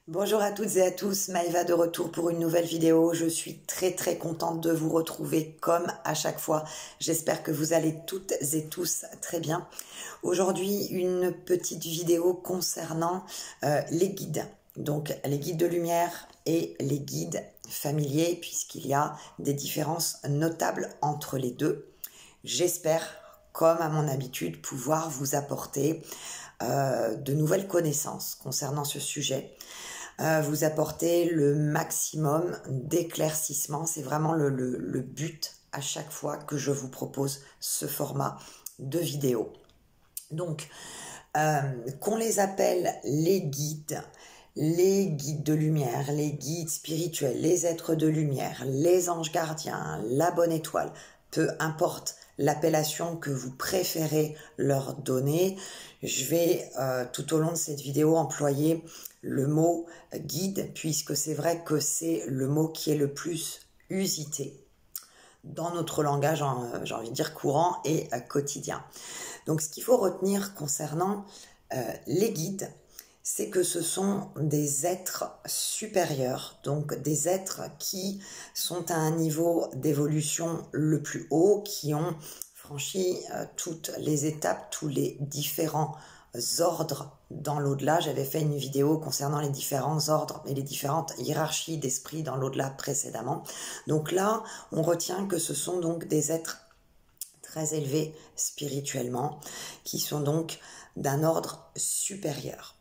Bonjour à toutes et à tous, Maëva de retour pour une nouvelle vidéo. Je suis très contente de vous retrouver comme à chaque fois. J'espère que vous allez toutes et tous très bien. Aujourd'hui, une petite vidéo concernant les guides. Donc les guides de lumière et les guides familiers, puisqu'il y a des différences notables entre les deux. J'espère, comme à mon habitude, pouvoir vous apporter de nouvelles connaissances concernant ce sujet. Vous apporter le maximum d'éclaircissement. C'est vraiment le but à chaque fois que je vous propose ce format de vidéo. Donc, qu'on les appelle les guides de lumière, les guides spirituels, les êtres de lumière, les anges gardiens, la bonne étoile, peu importe l'appellation que vous préférez leur donner, je vais tout au long de cette vidéo employer le mot guide, puisque c'est vrai que c'est le mot qui est le plus usité dans notre langage, j'ai envie de dire courant et quotidien. Donc ce qu'il faut retenir concernant les guides, c'est que ce sont des êtres supérieurs, donc des êtres qui sont à un niveau d'évolution le plus haut, qui ont franchi toutes les étapes, tous les différents ordres dans l'au-delà. J'avais fait une vidéo concernant les différents ordres et les différentes hiérarchies d'esprit dans l'au-delà précédemment. Donc là, on retient que ce sont donc des êtres très élevés spirituellement, qui sont donc d'un ordre supérieur.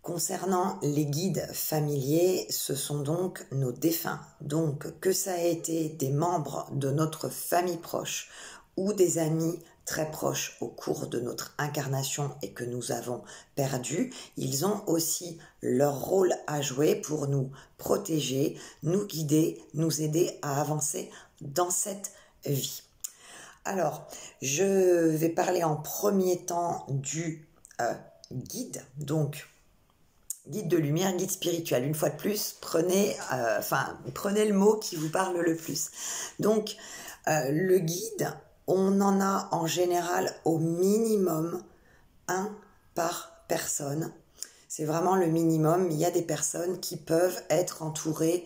Concernant les guides familiers, ce sont donc nos défunts. Donc que ça ait été des membres de notre famille proche ou des amis très proches au cours de notre incarnation et que nous avons perdu, ils ont aussi leur rôle à jouer pour nous protéger, nous guider, nous aider à avancer dans cette vie. Alors, je vais parler en premier temps du guide, donc guide de lumière, guide spirituel. Une fois de plus, prenez le mot qui vous parle le plus. Donc, le guide, on en a en général au minimum un par personne. C'est vraiment le minimum. Il y a des personnes qui peuvent être entourées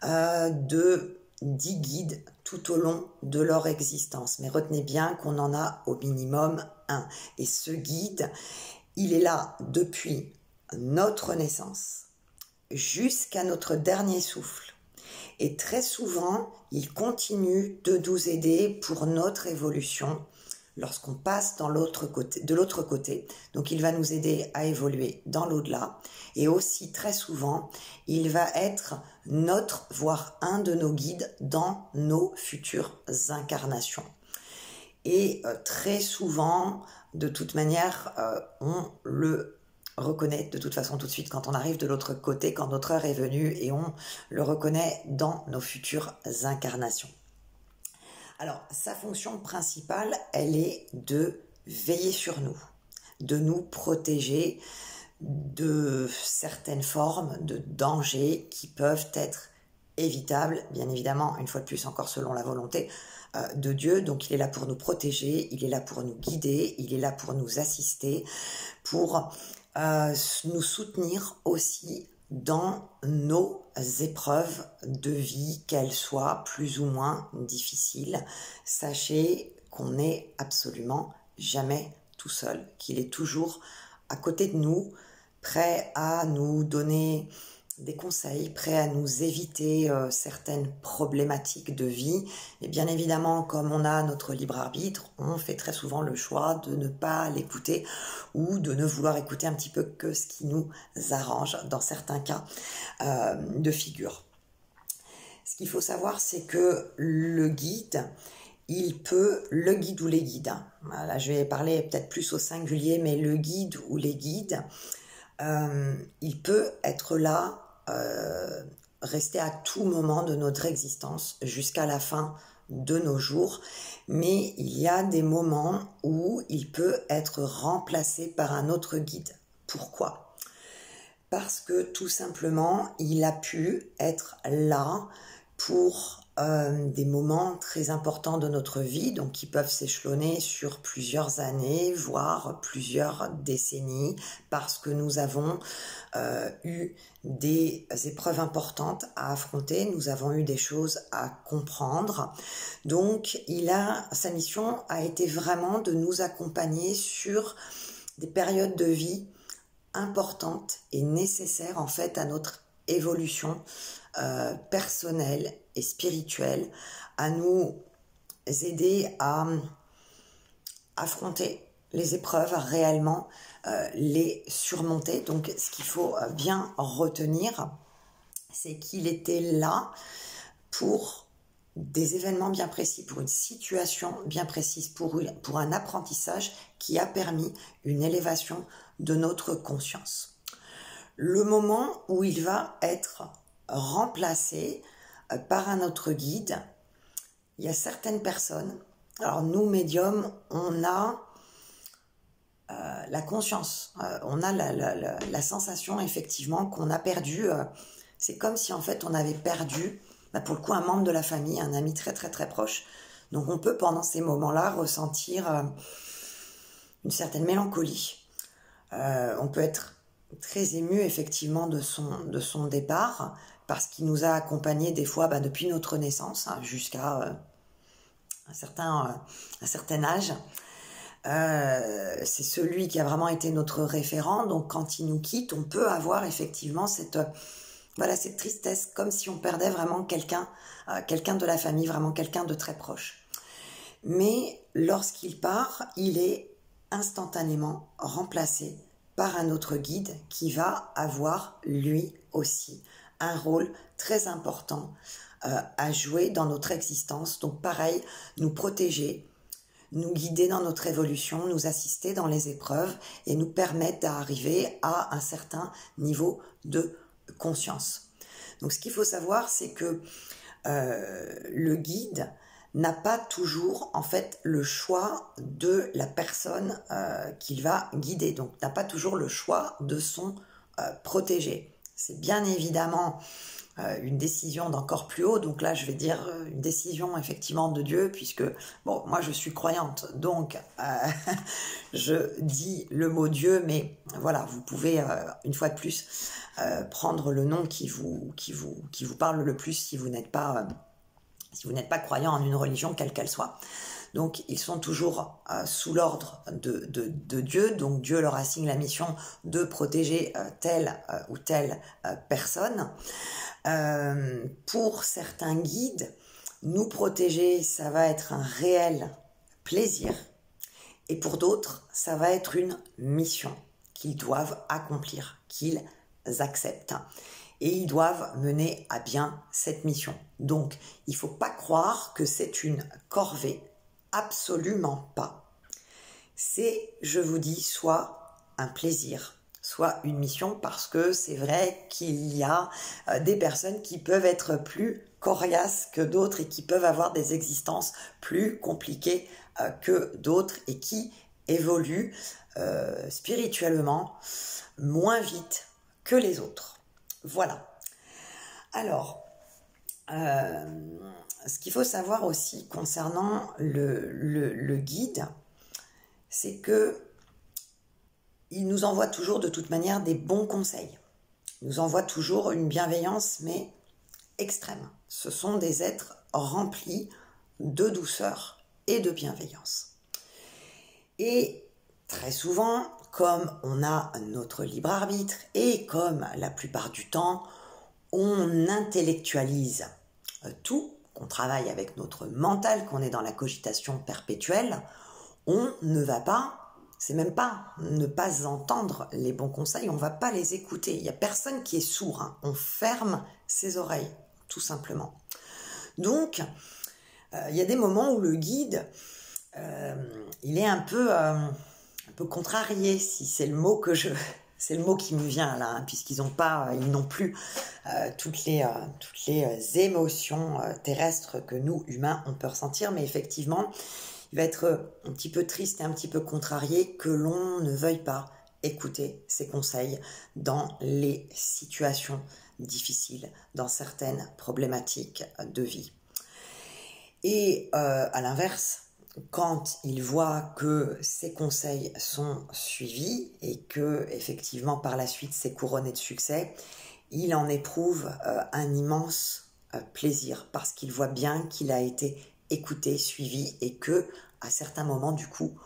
de 10 guides tout au long de leur existence. Mais retenez bien qu'on en a au minimum un. Et ce guide, il est là depuis notre naissance jusqu'à notre dernier souffle. Et très souvent, il continue de nous aider pour notre évolution lorsqu'on passe de l'autre côté. Donc il va nous aider à évoluer dans l'au-delà. Et aussi très souvent, il va être notre, voire un de nos guides dans nos futures incarnations. Et très souvent, de toute manière, on le reconnaît de toute façon tout de suite quand on arrive de l'autre côté, quand notre heure est venue, et on le reconnaît dans nos futures incarnations. Alors, sa fonction principale, elle est de veiller sur nous, de nous protéger de certaines formes de dangers qui peuvent être évitables, bien évidemment, une fois de plus encore selon la volonté de Dieu. Donc il est là pour nous protéger, il est là pour nous guider, il est là pour nous assister, pour nous soutenir aussi dans nos épreuves de vie, qu'elles soient plus ou moins difficiles. Sachez qu'on n'est absolument jamais tout seul, qu'il est toujours à côté de nous, prêt à nous donner des conseils, prêt à nous éviter certaines problématiques de vie. Et bien évidemment, comme on a notre libre arbitre, on fait très souvent le choix de ne pas l'écouter ou de ne vouloir écouter un petit peu que ce qui nous arrange dans certains cas de figure. Ce qu'il faut savoir, c'est que le guide ou les guides, là je vais parler peut-être plus au singulier, mais le guide ou les guides, il peut être là, rester à tout moment de notre existence jusqu'à la fin de nos jours, mais il y a des moments où il peut être remplacé par un autre guide. Pourquoi ? Parce que tout simplement, il a pu être là pour des moments très importants de notre vie, donc qui peuvent s'échelonner sur plusieurs années, voire plusieurs décennies, parce que nous avons eu des épreuves importantes à affronter, nous avons eu des choses à comprendre. Donc sa mission a été vraiment de nous accompagner sur des périodes de vie importantes et nécessaires en fait à notre évolution personnelle et spirituelle, à nous aider à affronter les épreuves, à réellement les surmonter. Donc ce qu'il faut bien retenir, c'est qu'il était là pour des événements bien précis, pour une situation bien précise, pour un apprentissage qui a permis une élévation de notre conscience. Le moment où il va être remplacé par un autre guide, il y a certaines personnes, alors nous médiums, on a la conscience, on a la sensation effectivement qu'on a perdu, c'est comme si en fait on avait perdu, pour le coup, un membre de la famille, un ami très très très proche. Donc on peut pendant ces moments-là ressentir une certaine mélancolie. On peut être très ému effectivement de son départ, parce qu'il nous a accompagnés des fois depuis notre naissance jusqu'à un certain âge. C'est celui qui a vraiment été notre référent, donc quand il nous quitte, on peut avoir effectivement cette tristesse, comme si on perdait vraiment quelqu'un de la famille, vraiment quelqu'un de très proche. Mais lorsqu'il part, il est instantanément remplacé par un autre guide qui va avoir lui aussi un rôle très important à jouer dans notre existence. Donc pareil, nous protéger, nous guider dans notre évolution, nous assister dans les épreuves et nous permettre d'arriver à un certain niveau de conscience. Donc ce qu'il faut savoir, c'est que le guide n'a pas toujours en fait le choix de la personne qu'il va guider, donc n'a pas toujours le choix de son protégé. C'est bien évidemment une décision d'encore plus haut, donc là je vais dire une décision effectivement de Dieu, puisque bon, moi je suis croyante, donc je dis le mot Dieu, mais voilà, vous pouvez une fois de plus prendre le nom qui vous parle le plus si vous n'êtes pas croyant en une religion quelle qu'elle soit. Donc ils sont toujours sous l'ordre de Dieu, donc Dieu leur assigne la mission de protéger telle ou telle personne. Pour certains guides, nous protéger, ça va être un réel plaisir, et pour d'autres, ça va être une mission qu'ils doivent accomplir, qu'ils acceptent. Et ils doivent mener à bien cette mission. Donc, il ne faut pas croire que c'est une corvée, absolument pas. C'est, je vous dis, soit un plaisir, soit une mission, parce que c'est vrai qu'il y a des personnes qui peuvent être plus coriaces que d'autres et qui peuvent avoir des existences plus compliquées que d'autres et qui évoluent spirituellement moins vite que les autres. Voilà. Alors, ce qu'il faut savoir aussi concernant le guide, c'est que il nous envoie toujours de toute manière des bons conseils. Il nous envoie toujours une bienveillance, mais extrême. Ce sont des êtres remplis de douceur et de bienveillance. Et très souvent, comme on a notre libre arbitre et comme la plupart du temps, on intellectualise tout, qu'on travaille avec notre mental, qu'on est dans la cogitation perpétuelle, on ne va pas, c'est même pas ne pas entendre les bons conseils, on ne va pas les écouter. Il n'y a personne qui est sourd, on ferme ses oreilles, tout simplement. Donc, il y a des moments où le guide, il est un peu contrarié, si c'est le mot c'est le mot qui me vient là, puisqu'ils n'ont plus toutes les émotions terrestres que nous humains on peut ressentir, mais effectivement il va être un petit peu triste et un petit peu contrarié que l'on ne veuille pas écouter ses conseils dans les situations difficiles, dans certaines problématiques de vie. Et à l'inverse, quand il voit que ses conseils sont suivis et que effectivement par la suite c'est couronné de succès, il en éprouve un immense plaisir parce qu'il voit bien qu'il a été écouté, suivi et que à certains moments du coup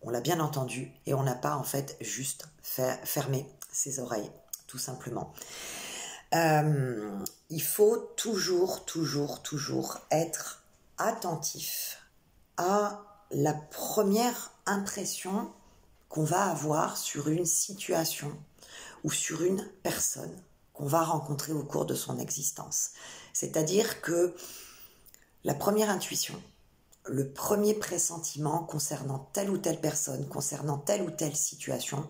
on l'a bien entendu et on n'a pas en fait juste fermé ses oreilles tout simplement. Il faut toujours être attentif à la première impression qu'on va avoir sur une situation ou sur une personne qu'on va rencontrer au cours de son existence. C'est-à-dire que la première intuition, le premier pressentiment concernant telle ou telle personne, concernant telle ou telle situation,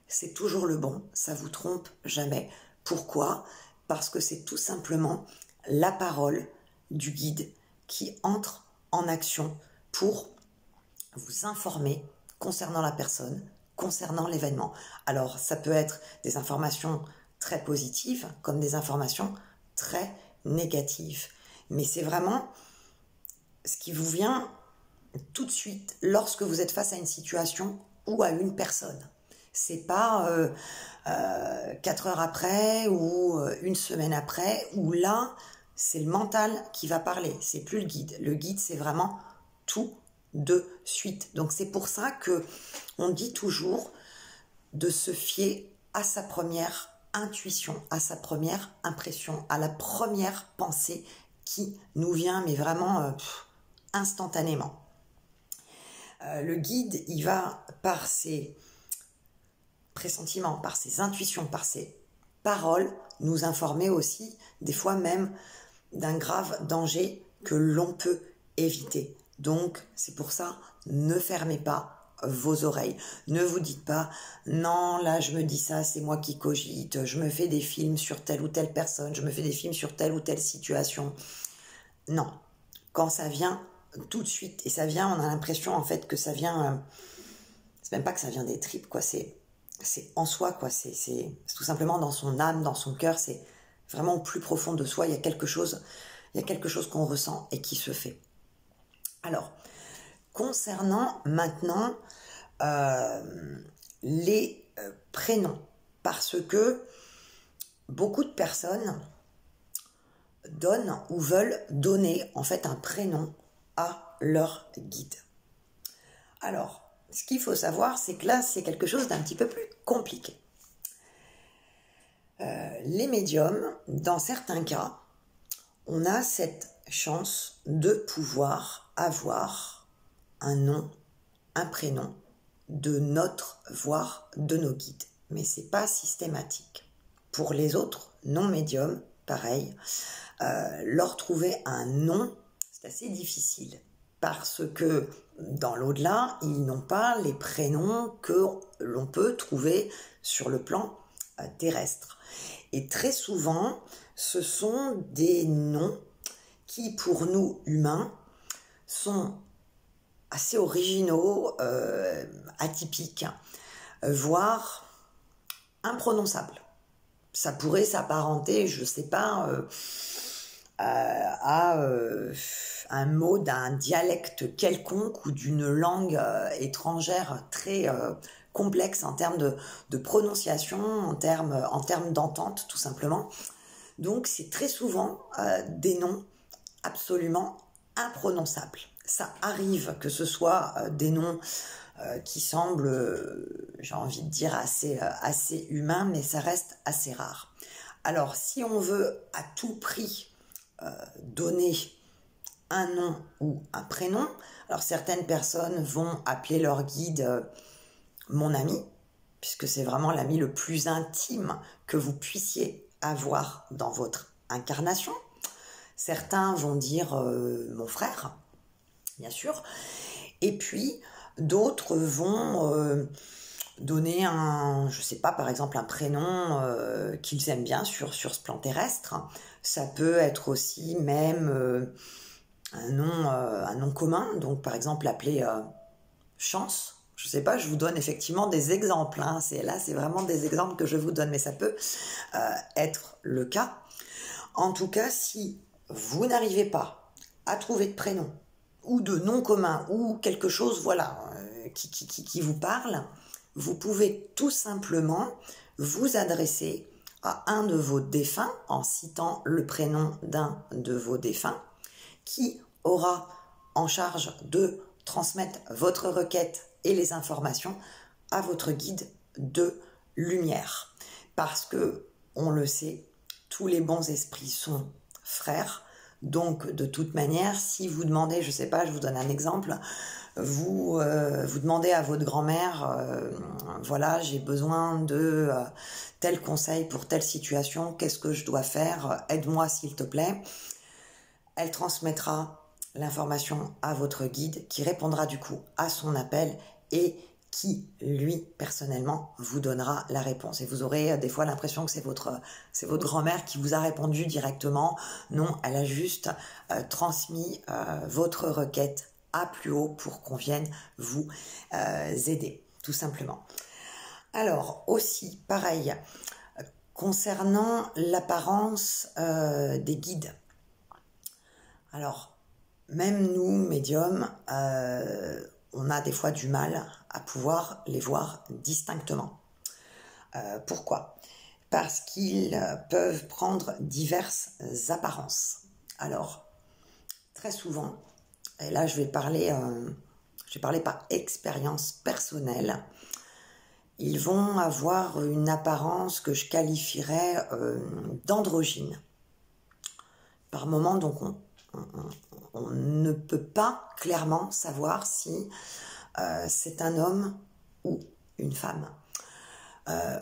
c'est toujours le bon, ça vous trompe jamais. Pourquoi ? Parce que c'est tout simplement la parole du guide qui entre en action pour vous informer concernant la personne, concernant l'événement. Alors, ça peut être des informations très positives comme des informations très négatives. Mais c'est vraiment ce qui vous vient tout de suite lorsque vous êtes face à une situation ou à une personne. C'est pas 4 heures après ou une semaine après, où là, c'est le mental qui va parler, c'est plus le guide. Le guide, c'est vraiment tout de suite. Donc c'est pour ça que on dit toujours de se fier à sa première intuition, à sa première impression, à la première pensée qui nous vient, mais vraiment instantanément. Le guide, il va par ses pressentiments, par ses intuitions, par ses paroles, nous informer aussi, des fois même, d'un grave danger que l'on peut éviter. Donc, c'est pour ça, ne fermez pas vos oreilles. Ne vous dites pas, non, là, je me dis ça, c'est moi qui cogite, je me fais des films sur telle ou telle personne, je me fais des films sur telle ou telle situation. Non, quand ça vient tout de suite, et ça vient, on a l'impression en fait que ça vient, c'est même pas que ça vient des tripes, quoi, c'est en soi, quoi, c'est tout simplement dans son âme, dans son cœur, c'est vraiment au plus profond de soi, il y a quelque chose qu'on ressent et qui se fait. Alors, concernant maintenant les prénoms, parce que beaucoup de personnes donnent ou veulent donner en fait un prénom à leur guide. Alors, ce qu'il faut savoir, c'est que là, c'est quelque chose d'un petit peu plus compliqué. Les médiums, dans certains cas, on a cette chance de pouvoir avoir un nom, un prénom de notre, voire de nos guides. Mais ce n'est pas systématique. Pour les autres non-médiums, pareil, leur trouver un nom, c'est assez difficile. Parce que dans l'au-delà, ils n'ont pas les prénoms que l'on peut trouver sur le plan terrestre. Et très souvent, ce sont des noms qui, pour nous humains, sont assez originaux, atypiques, voire imprononçables. Ça pourrait s'apparenter, je ne sais pas, à un mot d'un dialecte quelconque ou d'une langue étrangère très complexe en termes de prononciation, en termes d'entente tout simplement. Donc c'est très souvent des noms absolument imprononçables. Ça arrive que ce soit des noms qui semblent, j'ai envie de dire, assez humains, mais ça reste assez rare. Alors si on veut à tout prix donner un nom ou un prénom, alors certaines personnes vont appeler leur guide mon ami, puisque c'est vraiment l'ami le plus intime que vous puissiez avoir dans votre incarnation. Certains vont dire mon frère, bien sûr, et puis d'autres vont donner je sais pas, par exemple un prénom qu'ils aiment bien sur ce plan terrestre. Ça peut être aussi même un nom commun, donc par exemple appeler Chance. Je sais pas, je vous donne effectivement des exemples, hein. C'est vraiment des exemples que je vous donne, mais ça peut être le cas. En tout cas, si vous n'arrivez pas à trouver de prénom ou de nom commun ou quelque chose, voilà, qui vous parle, vous pouvez tout simplement vous adresser à un de vos défunts en citant le prénom d'un de vos défunts qui aura en charge de transmettre votre requête et les informations à votre guide de lumière. Parce que, on le sait, tous les bons esprits sont frères. Donc, de toute manière, si vous demandez, je sais pas, je vous donne un exemple, vous demandez à votre grand-mère, voilà, j'ai besoin de tel conseil pour telle situation, qu'est-ce que je dois faire, aide-moi s'il te plaît. Elle transmettra l'information à votre guide qui répondra du coup à son appel et qui, lui, personnellement, vous donnera la réponse. Et vous aurez des fois l'impression que c'est votre grand-mère qui vous a répondu directement. Non, elle a juste transmis votre requête à plus haut pour qu'on vienne vous aider, tout simplement. Alors, aussi, pareil, concernant l'apparence des guides. Alors, même nous, médiums, on a des fois du mal à pouvoir les voir distinctement. Pourquoi ? Parce qu'ils peuvent prendre diverses apparences. Alors, très souvent, et là je vais parler par expérience personnelle, ils vont avoir une apparence que je qualifierais d'androgyne. Par moment, donc on ne peut pas clairement savoir si c'est un homme ou une femme.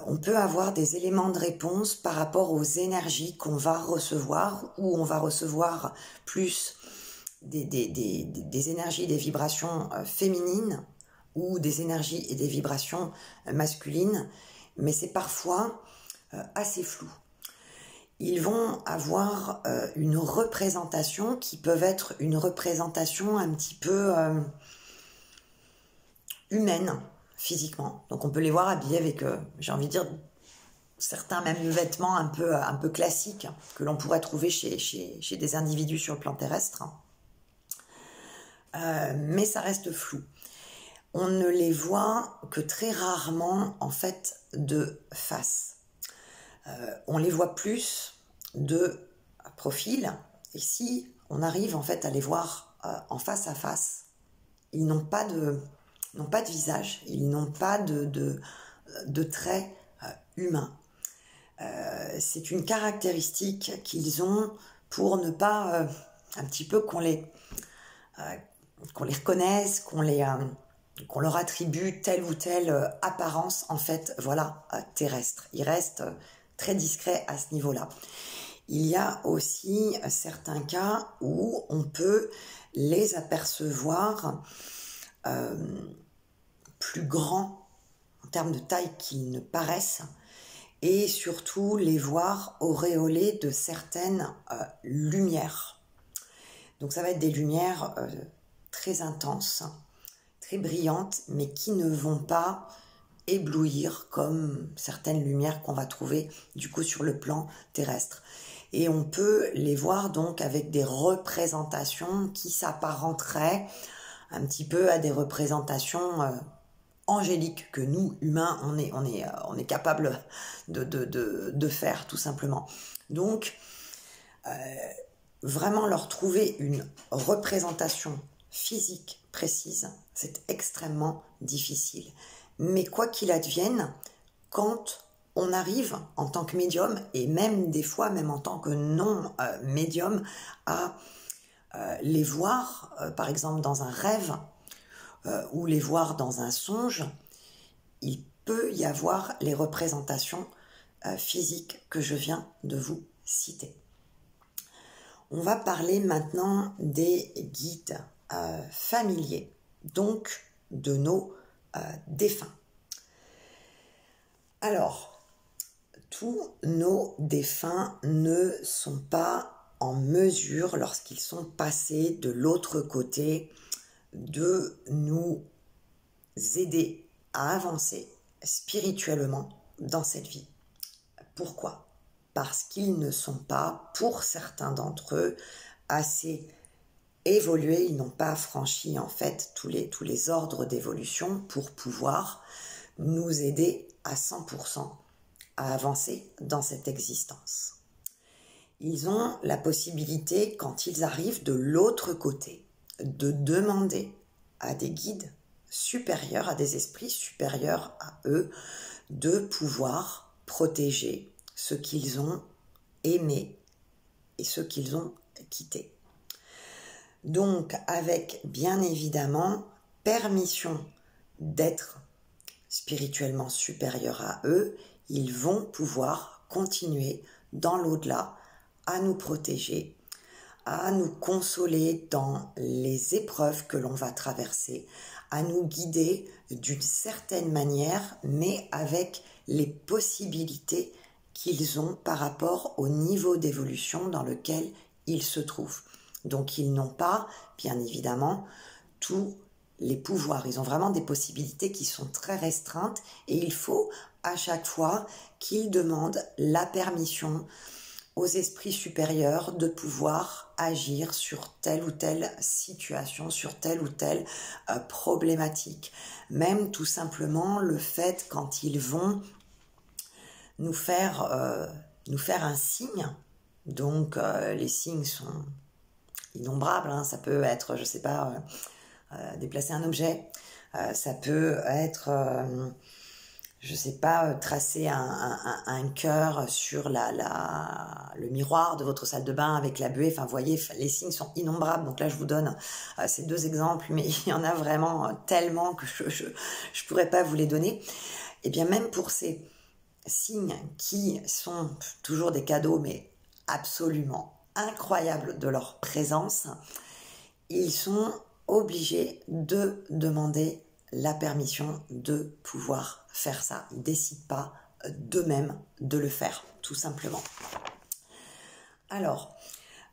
On peut avoir des éléments de réponse par rapport aux énergies qu'on va recevoir, ou on va recevoir plus des énergies, des vibrations féminines, ou des énergies et des vibrations masculines, mais c'est parfois assez flou. Ils vont avoir une représentation qui peut être une représentation un petit peu humaine, physiquement. Donc on peut les voir habillés avec, j'ai envie de dire, certains même vêtements un peu classiques que l'on pourrait trouver chez des individus sur le plan terrestre. Mais ça reste flou. On ne les voit que très rarement, en fait, de face. On les voit plus de profil, et si on arrive en fait à les voir en face à face, ils n'ont pas de visage, ils n'ont pas de traits humains. C'est une caractéristique qu'ils ont pour ne pas un petit peu qu'on les reconnaisse, qu'on leur attribue telle ou telle apparence en fait, voilà, terrestre. Ils restent très discrets à ce niveau-là. Il y a aussi certains cas où on peut les apercevoir plus grands en termes de taille qu'ils ne paraissent, et surtout les voir auréolés de certaines lumières. Donc ça va être des lumières très intenses, très brillantes, mais qui ne vont pas éblouir comme certaines lumières qu'on va trouver du coup sur le plan terrestre. Et on peut les voir donc avec des représentations qui s'apparenteraient un petit peu à des représentations angéliques que nous, humains, on est capable de faire tout simplement. Donc, vraiment leur trouver une représentation physique précise, c'est extrêmement difficile. Mais quoi qu'il advienne, quand on arrive en tant que médium, et même des fois, même en tant que non-médium, à les voir, par exemple dans un rêve, ou les voir dans un songe, il peut y avoir les représentations physiques que je viens de vous citer. On va parler maintenant des guides familiers, donc de nos défunts. Alors, tous nos défunts ne sont pas en mesure, lorsqu'ils sont passés de l'autre côté, de nous aider à avancer spirituellement dans cette vie. Pourquoi ? Parce qu'ils ne sont pas, pour certains d'entre eux, assez évolué, ils n'ont pas franchi en fait tous les ordres d'évolution pour pouvoir nous aider à 100% à avancer dans cette existence. Ils ont la possibilité, quand ils arrivent de l'autre côté, de demander à des guides supérieurs, à des esprits supérieurs à eux, de pouvoir protéger ce qu'ils ont aimé et ce qu'ils ont quitté. Donc, avec bien évidemment permission d'être spirituellement supérieurs à eux, ils vont pouvoir continuer dans l'au-delà à nous protéger, à nous consoler dans les épreuves que l'on va traverser, à nous guider d'une certaine manière, mais avec les possibilités qu'ils ont par rapport au niveau d'évolution dans lequel ils se trouvent. Donc ils n'ont pas, bien évidemment, tous les pouvoirs. Ils ont vraiment des possibilités qui sont très restreintes et il faut à chaque fois qu'ils demandent la permission aux esprits supérieurs de pouvoir agir sur telle ou telle situation, sur telle ou telle problématique. Même tout simplement le fait quand ils vont nous faire un signe. Donc les signes sont innombrables, hein. Ça peut être, je sais pas, déplacer un objet, ça peut être je sais pas, tracer un cœur sur le miroir de votre salle de bain avec la buée. Enfin, vous voyez, les signes sont innombrables. Donc là, je vous donne ces deux exemples, mais il y en a vraiment tellement que je pourrais pas vous les donner. Et bien, même pour ces signes qui sont toujours des cadeaux, mais absolument incroyables de leur présence, ils sont obligés de demander la permission de pouvoir faire ça. Ils ne décident pas d'eux-mêmes de le faire, tout simplement. Alors,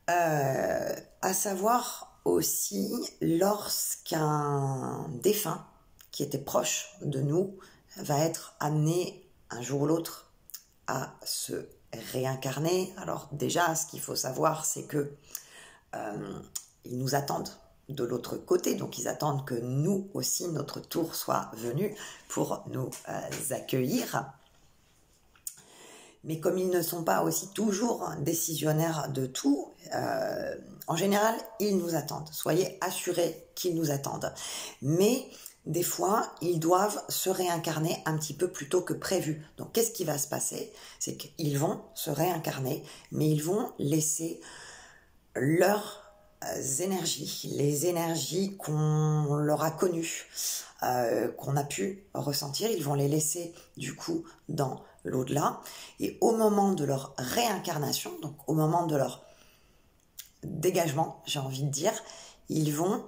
à savoir aussi, lorsqu'un défunt qui était proche de nous va être amené un jour ou l'autre à se réincarner. Alors déjà, ce qu'il faut savoir, c'est que ils nous attendent de l'autre côté, donc ils attendent que nous aussi, notre tour soit venu pour nous accueillir. Mais comme ils ne sont pas aussi toujours décisionnaires de tout, en général, ils nous attendent. Soyez assurés qu'ils nous attendent. Mais des fois, ils doivent se réincarner un petit peu plus tôt que prévu. Donc, qu'est-ce qui va se passer? C'est qu'ils vont se réincarner, mais ils vont laisser leurs énergies, les énergies qu'on leur a connues, qu'on a pu ressentir, ils vont les laisser du coup dans l'au-delà. Et au moment de leur réincarnation, donc au moment de leur dégagement, j'ai envie de dire, ils vont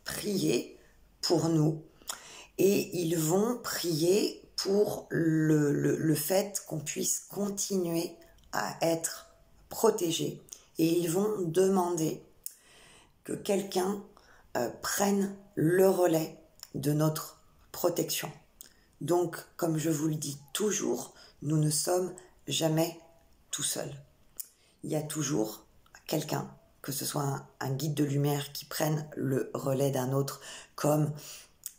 prier pour nous et ils vont prier pour le fait qu'on puisse continuer à être protégés. Et ils vont demander que quelqu'un prenne le relais de notre protection. Donc, comme je vous le dis toujours, nous ne sommes jamais tout seuls. Il y a toujours quelqu'un, que ce soit un guide de lumière qui prenne le relais d'un autre, comme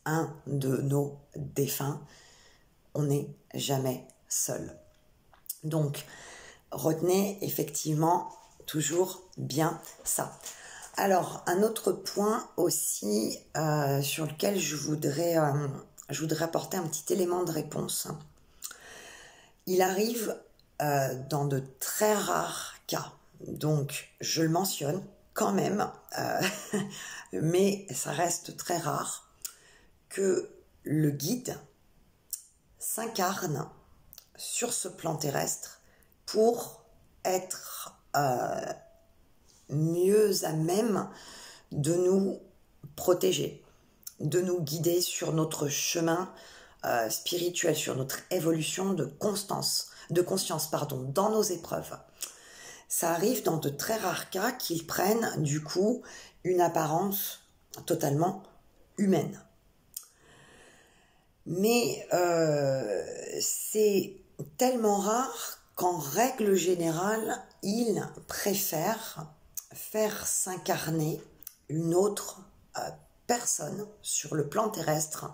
un de nos défunts. On n'est jamais seul. Donc, retenez effectivement toujours bien ça. Alors, un autre point aussi sur lequel je voudrais apporter un petit élément de réponse. Il arrive dans de très rares cas, donc je le mentionne quand même, mais ça reste très rare, que le guide s'incarne sur ce plan terrestre pour être mieux à même de nous protéger, de nous guider sur notre chemin spirituel, sur notre évolution de conscience, dans nos épreuves. Ça arrive dans de très rares cas qu'ils prennent du coup une apparence totalement humaine. Mais c'est tellement rare qu'en règle générale, ils préfèrent faire s'incarner une autre personne sur le plan terrestre,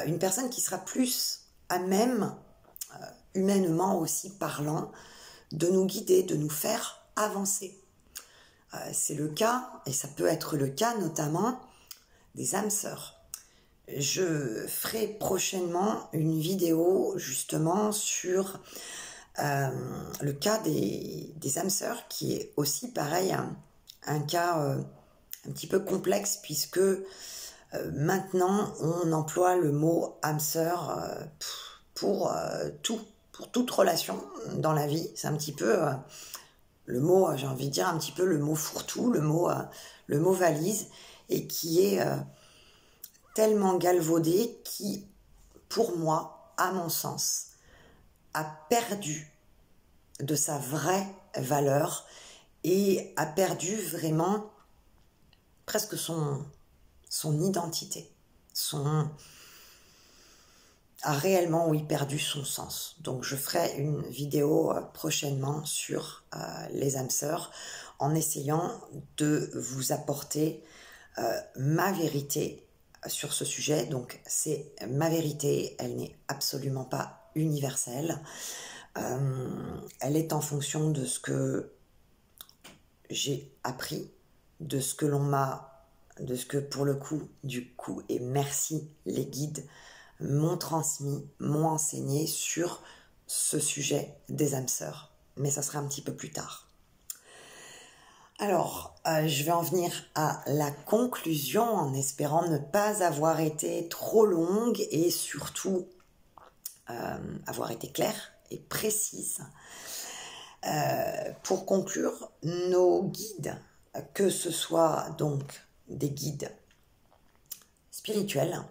une personne qui sera plus à même, humainement aussi parlant, de nous guider, de nous faire avancer. C'est le cas, et ça peut être le cas notamment des âmes sœurs. Je ferai prochainement une vidéo justement sur le cas des âmes sœurs, qui est aussi pareil, un cas un petit peu complexe, puisque maintenant on emploie le mot âme sœur pour toute relation dans la vie. C'est un petit peu le mot, j'ai envie de dire un petit peu le mot fourre-tout, le mot valise, et qui est tellement galvaudé, qui, pour moi, à mon sens, a perdu de sa vraie valeur et a perdu vraiment presque son identité, a réellement, oui, perdu son sens. Donc je ferai une vidéo prochainement sur les âmes sœurs, en essayant de vous apporter ma vérité sur ce sujet. Donc c'est ma vérité, elle n'est absolument pas universelle. Elle est en fonction de ce que j'ai appris, de ce que l'on m'a, de ce que pour le coup, et merci, les guides m'ont transmis, m'ont enseigné sur ce sujet des âmes sœurs. Mais ça sera un petit peu plus tard. Alors, je vais en venir à la conclusion, en espérant ne pas avoir été trop longue et surtout avoir été claire et précise. Pour conclure, nos guides, que ce soit donc des guides spirituels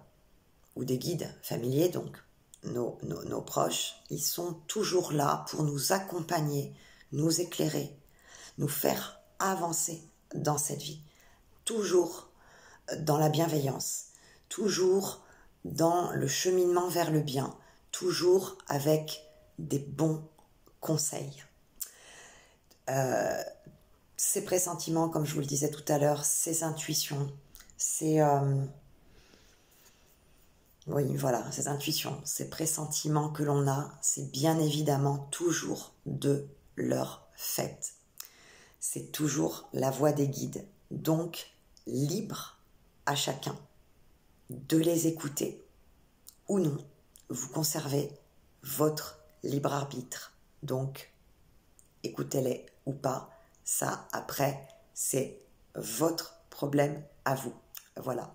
ou des guides familiers, donc nos proches, ils sont toujours là pour nous accompagner, nous éclairer, nous faire avancer dans cette vie, toujours dans la bienveillance, toujours dans le cheminement vers le bien, toujours avec des bons conseils. Ces pressentiments, comme je vous le disais tout à l'heure, ces intuitions, ces intuitions, ces pressentiments que l'on a, c'est bien évidemment toujours de leur fait. C'est toujours la voix des guides, donc libre à chacun de les écouter ou non. Vous conservez votre libre arbitre, donc écoutez-les ou pas, ça après c'est votre problème à vous. Voilà.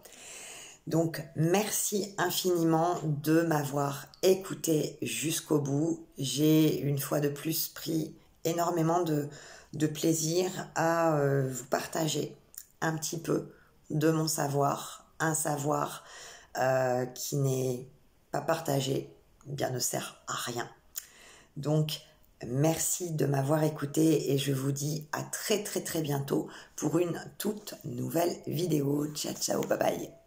Donc merci infiniment de m'avoir écouté jusqu'au bout. J'ai une fois de plus pris énormément de plaisir à vous partager un petit peu de mon savoir, un savoir qui n'est pas partagé, eh bien ne sert à rien. Donc merci de m'avoir écouté et je vous dis à très très très bientôt pour une toute nouvelle vidéo. Ciao ciao, bye bye.